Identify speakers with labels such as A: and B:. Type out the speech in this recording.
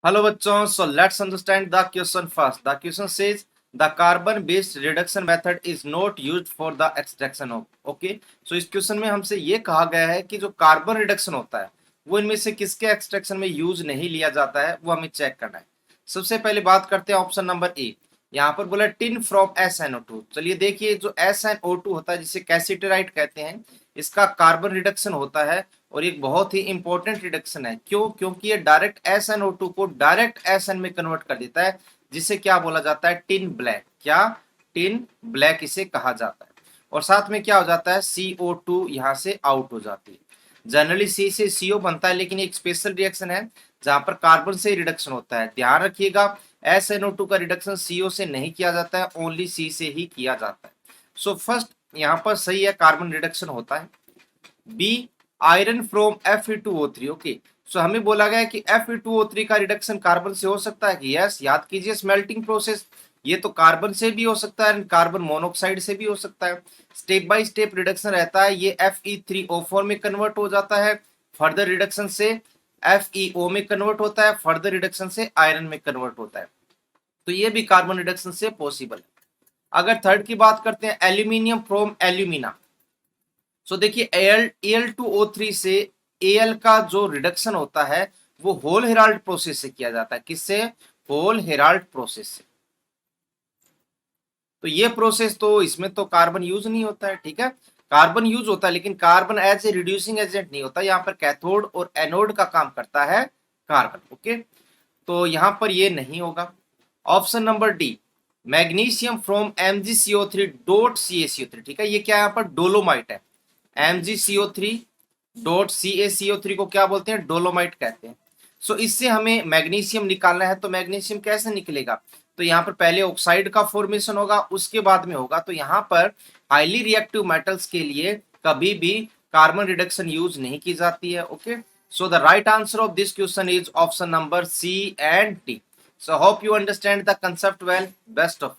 A: Hello बच्चों, so let's understand the question first. The question says the carbon based reduction method is not used for the extraction of. Okay, so इस question में हमसे ये कहा गया है कि जो कार्बन रिडक्शन होता है वो इनमें से किसके एक्सट्रैक्शन में यूज नहीं लिया जाता है, वो हमें चेक करना है। सबसे पहले बात करते हैं ऑप्शन नंबर ए। यहाँ पर बोला टिन फ्रॉम SnO2। चलिए देखिए, जो SnO2 होता है जिसे कैसिटराइट कहते हैं, इसका कार्बन रिडक्शन होता है और एक बहुत ही इंपॉर्टेंट रिडक्शन है। क्यों? क्योंकि ये डायरेक्ट SnO2 को डायरेक्ट Sn में कन्वर्ट कर देता है, जिसे क्या बोला जाता है? Tin black. क्या? टिन ब्लैक इसे कहा जाता है। और साथ में क्या हो जाता है? CO2 यहाँ से आउट हो जाती है। जनरली C से CO बनता है, लेकिन एक स्पेशल रिएक्शन है जहां पर कार्बन से रिडक्शन होता है। ध्यान रखिएगा, SnO2 का रिडक्शन CO से नहीं किया जाता है, ओनली C से ही किया जाता है। सो फर्स्ट यहाँ पर सही है, कार्बन रिडक्शन होता है। B, iron from Fe2O3। Okay, so हमें बोला गया है कि Fe2O3 का रिडक्शन कार्बन से हो सकता है कि यस। याद कीजिए स्मेल्टिंग प्रोसेस, ये तो कार्बन से भी हो सकता है, कार्बन मोनोऑक्साइड से भी हो सकता है। स्टेप बाय स्टेप रिडक्शन रहता है। ये Fe3O4 में कन्वर्ट हो जाता है, फर्दर रिडक्शन से FeO में कन्वर्ट होता है, फर्दर रिडक्शन से आयरन में कन्वर्ट होता है। तो ये भी कार्बन रिडक्शन से पॉसिबल है। अगर थर्ड की बात करते हैं, एल्यूमिनियम फ्रॉम एल्यूमिना। सो देखिए, Al2O3 से Al का जो रिडक्शन होता है वो होल हेराल्ड प्रोसेस से किया जाता है। किससे? होल हेराल्ड प्रोसेस से। तो ये प्रोसेस, तो इसमें तो कार्बन यूज नहीं होता है, ठीक है। कार्बन यूज होता है, लेकिन carbon as a reducing agent नहीं होता। यहाँ पर कैथोड और एनोड का काम करता है कार्बन। ओके, तो यहाँ पर ये नहीं होगा। Option number D, magnesium from MgCO3 dot CaCO3। ठीक है, ये क्या यहाँ पर डोलोमाइट है। MgCO3 डॉट CaCO3 को क्या बोलते हैं? डोलोमाइट कहते हैं। सो इससे हमें मैग्नीशियम निकालना है। तो मैग्नीशियम कैसे निकलेगा? तो यहाँ पर पहले ऑक्साइड का फॉर्मेशन होगा, उसके बाद में होगा। तो यहाँ पर हाईली रिएक्टिव मेटल्स के लिए कभी भी कार्बन रिडक्शन यूज नहीं की जाती है। Okay, so the right answer of this question is option number C and D. So hope you understand the concept well. Best of luck.